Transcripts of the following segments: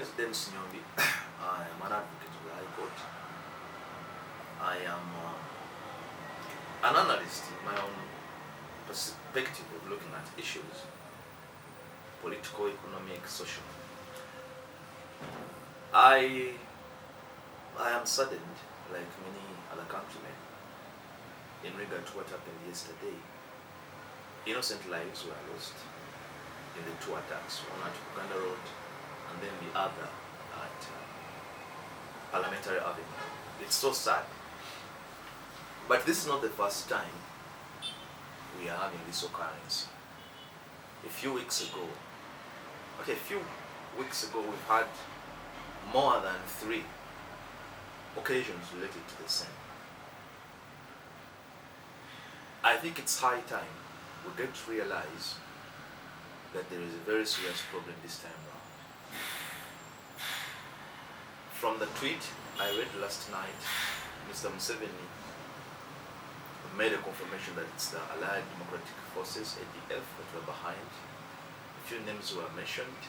is Denis Nyombi. I am an advocate of the High Court. I am an analyst in my own perspective of looking at issues, political, economic, social. I am saddened, like many other countrymen, in regard to what happened yesterday. Innocent lives were lost in the two attacks, one at Uganda Road and then the other at Parliamentary Avenue. It's so sad. But this is not the first time we are having this occurrence. A few weeks ago, we've had more than 3 occasions related to the same. I think it's high time we get to realize that there is a very serious problem this time around. From the tweet I read last night, Mr. Museveni made a confirmation that it's the Allied Democratic Forces, ADF, that were behind. A few names were mentioned.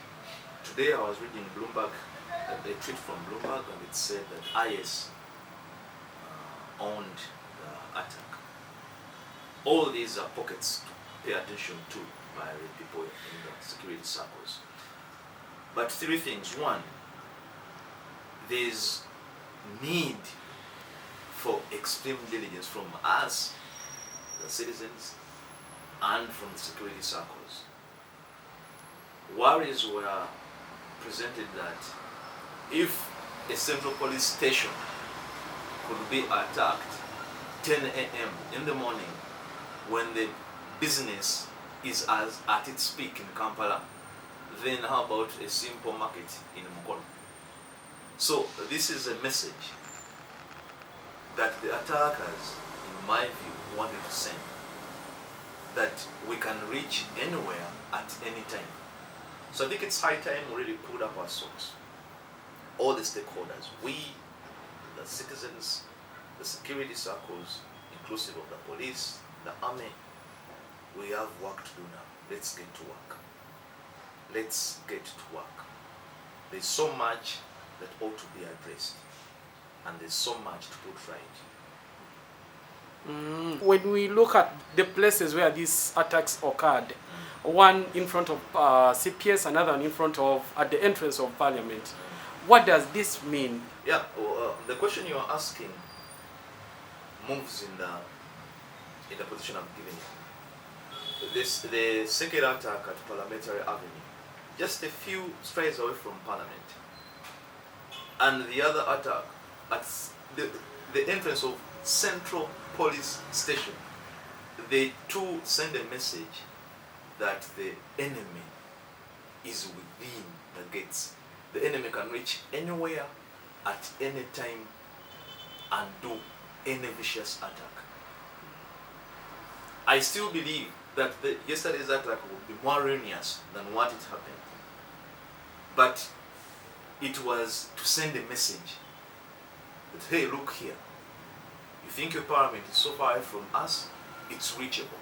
Today I was reading Bloomberg, a tweet from Bloomberg, and it said that IS owned the attack. All these are pockets to pay attention to by the people in the security circles. But 3 things. 1, there's need for extreme diligence from us, the citizens, and from the security circles. Worries were presented that if a central police station could be attacked 10 a.m. in the morning when the business is at its peak in Kampala, then how about a simple market in Mukono? So this is a message that the attackers, in my view, wanted to send, that we can reach anywhere at any time. So I think it's high time we really put up our socks. All the stakeholders, we, the citizens, the security circles, inclusive of the police, the army, we have work to do now. Let's get to work. Let's get to work. There's so much that ought to be addressed, and there's so much to put right. When we look at the places where these attacks occurred, one in front of CPS, another one in front of, at the entrance of Parliament, what does this mean? Yeah, the question you are asking moves in the position I'm giving you. The second attack at Parliamentary Avenue, just a few strides away from Parliament, and the other attack at the entrance of Central Police Station, they too send a message that the enemy is within the gates. The enemy can reach anywhere at any time and do any vicious attack. I still believe that yesterday's attack would be more ruinous than what it happened. But it was to send a message that, hey, look here. You think your parliament is so far away from us? It's reachable.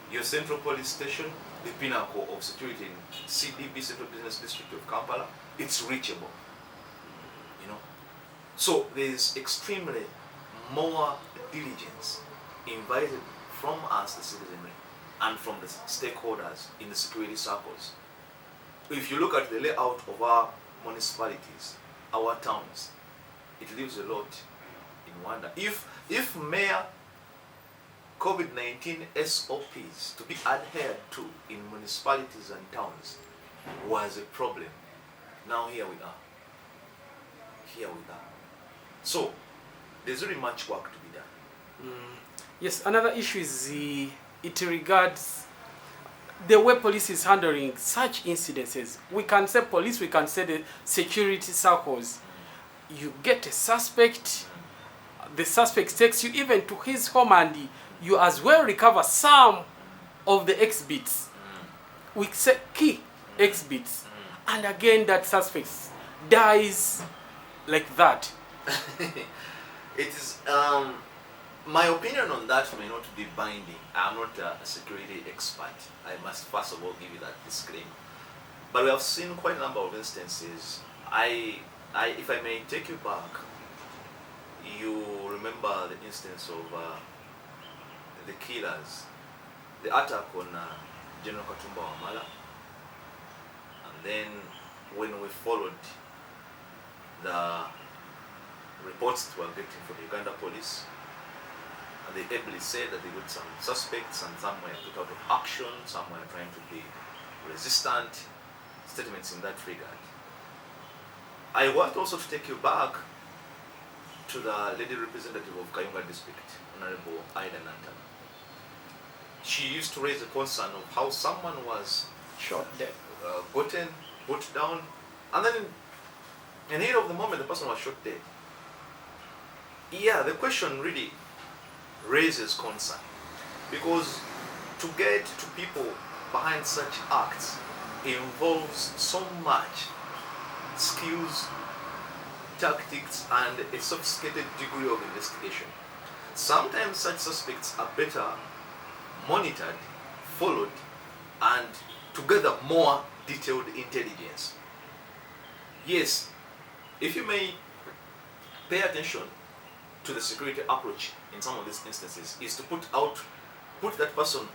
Your Central Police Station, the pinnacle of security in CDB, Central Business District of Kampala, it's reachable. You know? So there's extremely more diligence invited from us, the citizenry, and from the stakeholders in the security circles. If you look at the layout of our municipalities, our towns, it leaves a lot in wonder. If mere COVID-19 SOPs to be adhered to in municipalities and towns was a problem, now here we are. Here we are. So there's really much work to be done. Yes, another issue is it regards the way police is handling such incidences. We can say police, we can say the security circles. You get a suspect, the suspect takes you even to his home, and you as well recover some of the exhibits. We say key exhibits. And again, that suspect dies like that. It is, my opinion on that may not be binding. I'm not a security expert. I must first of all give you that disclaimer. But we have seen quite a number of instances. If I may take you back, you remember the instance of the killers, the attack on General Katumba Wamala, and then when we followed the reports that we were getting from Uganda police, and they ably said that they got some suspects and some were put out of action, some were trying to be resistant, statements in that regard. I want also to take you back to the lady representative of Kayunga district, Honorable Ida Nantana. She used to raise a concern of how someone was Shot dead. gotten, put down, and then in the heat of the moment the person was shot dead. Yeah, the question really raises concern, because to get to people behind such acts involves so much skills, tactics, and a sophisticated degree of investigation. Sometimes such suspects are better monitored, followed, and to gather more detailed intelligence. Yes, if you may pay attention to the security approach in some of these instances, is to put that person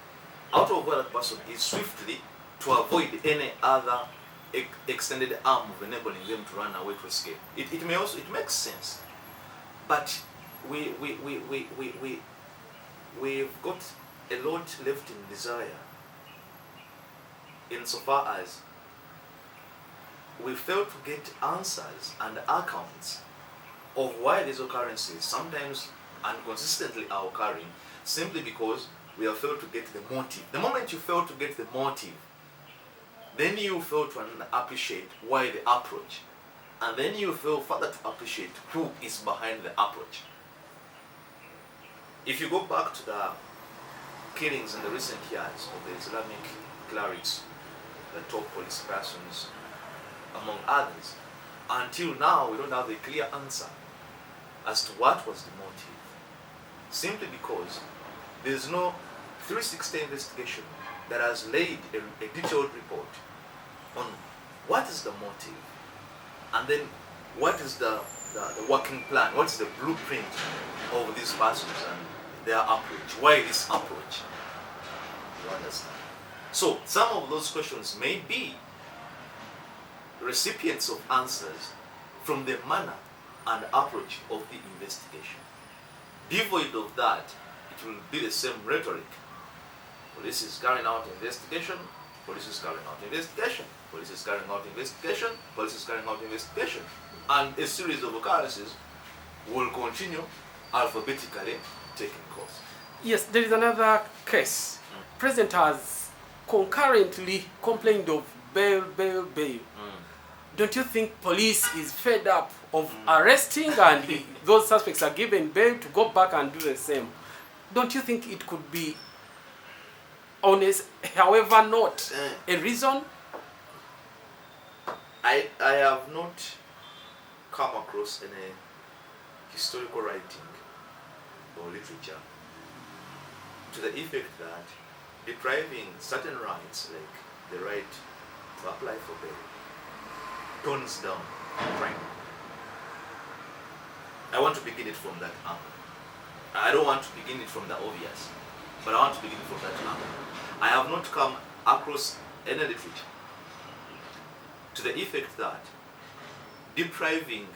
out of where that person is swiftly, to avoid any other extended arm of enabling them to run away, to escape. It makes sense, but we've got a lot left in desire, insofar as we fail to get answers and accounts of why these occurrences sometimes and consistently are occurring, simply because we have failed to get the motive. The moment you fail to get the motive, then you fail to appreciate why the approach, and then you fail further to appreciate who is behind the approach. If you go back to the killings in the recent years of the Islamic clerics, the top police persons, among others, until now we don't have a clear answer as to what was the motive, simply because there is no 360 investigation that has laid a detailed report on what is the motive, and then what is the working plan, what is the blueprint of these persons and their approach. Why this approach? You understand? So some of those questions may be recipients of answers from the manner and approach of the investigation. Devoid of that, it will be the same rhetoric. Police is carrying out investigation, police is carrying out investigation, police is carrying out investigation, police is carrying out investigation. And a series of occurrences will continue alphabetically taking course. Yes, there is another case. President has concurrently complained of bail. Don't you think police is fed up of arresting and those suspects are given bail to go back and do the same? Don't you think it could be honest, however not a reason? I have not come across any historical writing or literature to the effect that depriving certain rights, like the right to apply for bail, tones down crime. I want to begin it from that angle. I don't want to begin it from the obvious, but I want to begin it from that angle. I have not come across any literature to the effect that depriving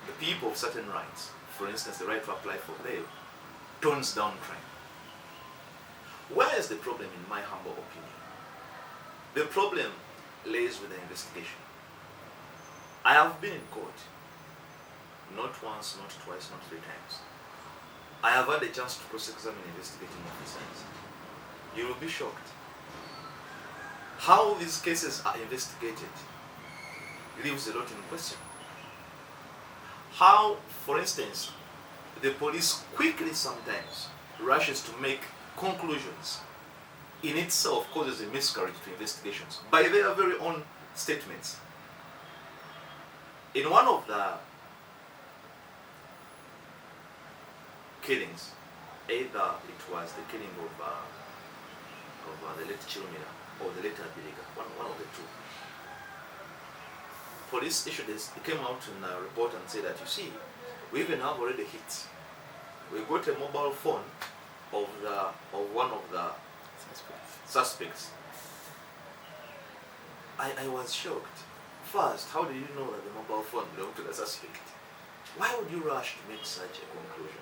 the people of certain rights, for instance the right to apply for bail, tones down crime. Where is the problem, in my humble opinion? The problem lays with the investigation. I have been in court, not once, not twice, not 3 times. I have had a chance to cross-examine investigating officers. You will be shocked. How these cases are investigated leaves a lot in question. How, for instance, the police quickly sometimes rushes to make conclusions in itself causes a miscarriage to investigations by their very own statements. In one of the killings, either it was the killing of the late Chirumira, or the letter Biriga, one of the two. Police issued this, it came out in a report and said that, you see, we even have already hits. We got a mobile phone of one of the suspects. I was shocked. First, how did you know that the mobile phone belonged to the suspect? Why would you rush to make such a conclusion?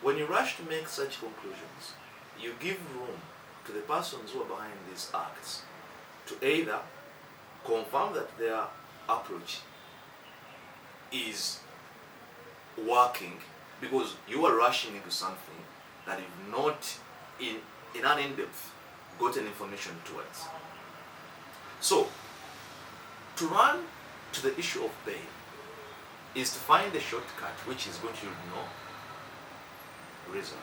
When you rush to make such conclusions, you give room to the persons who are behind these acts to either confirm that their approach is working, because you are rushing into something that you've not in an in-depth gotten information towards. So, to run to the issue of bail is to find a shortcut which is going to yield no result.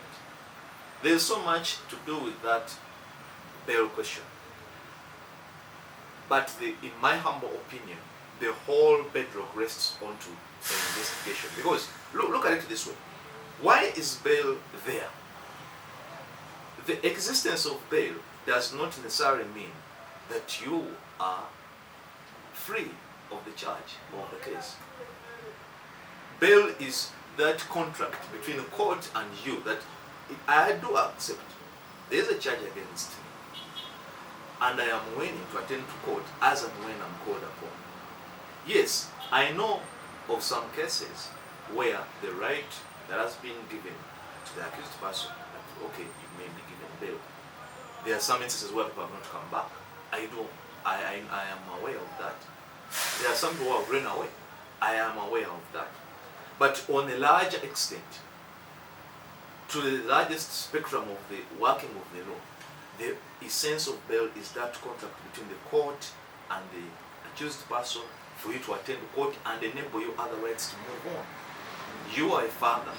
There's so much to do with that bail question. But in my humble opinion, the whole bedrock rests onto an investigation. Because look at it this way. Why is bail there? The existence of bail does not necessarily mean that you are free of the charge or the case. Bail is that contract between the court and you that I do accept. There is a charge against me, and I am willing to attend to court as and when I'm called upon. Yes, I know of some cases where the right that has been given to the accused person that, okay, you may be given bail. There are some instances where people have not come back. I am aware of that. There are some who have run away. I am aware of that. But on a larger extent, to the largest spectrum of the working of the law, the essence of bail is that contract between the court and the accused person for you to attend court and enable you other rights to move on. You are a father.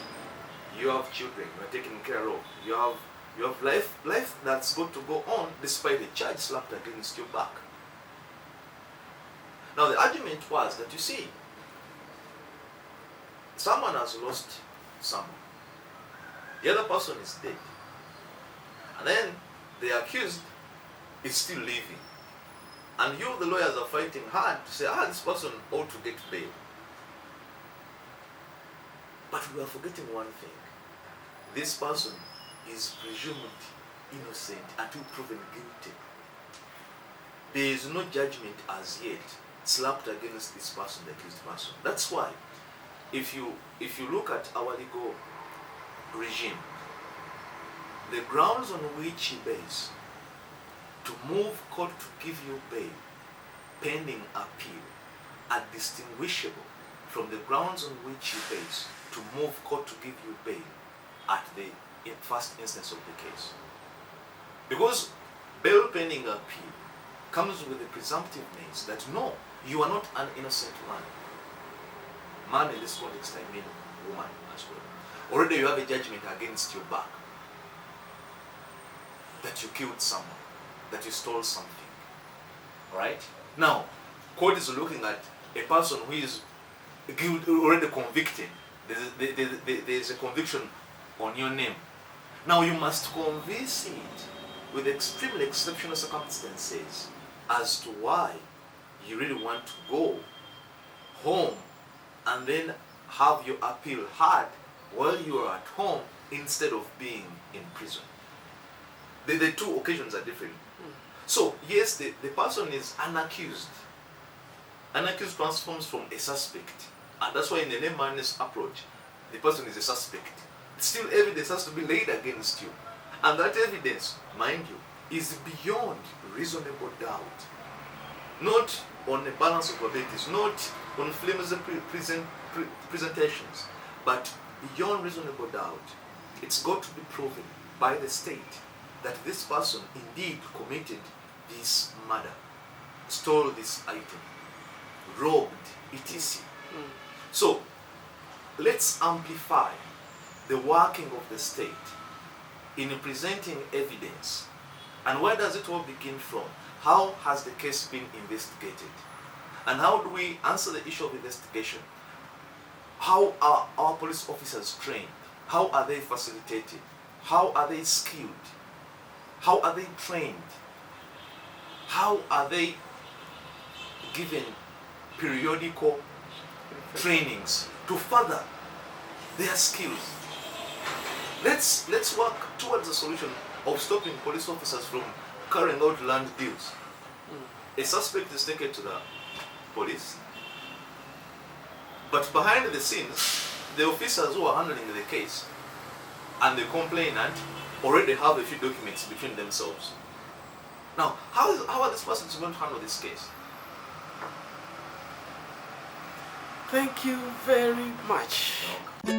You have children. You are taken care of. You have life that's got to go on despite a charge slapped against your back. Now the argument was that, you see, someone has lost someone. The other person is dead. And then the accused is still living. And you, the lawyers, are fighting hard to say, this person ought to get bail. But we are forgetting one thing. This person is presumed innocent until proven guilty. There is no judgment as yet slapped against this person, the accused person. That's why, if you look at our legal regime, the grounds on which you base to move court to give you bail pending appeal are distinguishable from the grounds on which you base to move court to give you bail at the first instance of the case. Because bail pending appeal comes with the presumptive means that no, you are not an innocent man. Man in this context, I mean woman as well. Already you have a judgment against your back that you killed someone, that you stole something. Alright? Now, court is looking at a person who is already convicted. There's a conviction on your name. Now you must convince it with extremely exceptional circumstances as to why you really want to go home and then have your appeal heard while you are at home instead of being in prison. The two occasions are different. So yes, the person is unaccused. Unaccused transforms from a suspect. And that's why in the name madness approach, the person is a suspect. Still evidence has to be laid against you. And that evidence, mind you, is beyond reasonable doubt. Not on a balance of probabilities, not on flimsy presentations, but beyond reasonable doubt. It's got to be proven by the state that this person indeed committed this murder, stole this item, robbed, etc. So, let's amplify the working of the state in presenting evidence. And where does it all begin from? How has the case been investigated? And how do we answer the issue of investigation? How are our police officers trained? How are they facilitated? How are they skilled? How are they trained? How are they given periodical trainings to further their skills? Let's work towards a solution of stopping police officers from carrying out land deals. A suspect is taken to the police, but behind the scenes, the officers who are handling the case and the complainant already have a few documents between themselves. Now, how are these persons going to handle this case? Thank you very much. Okay.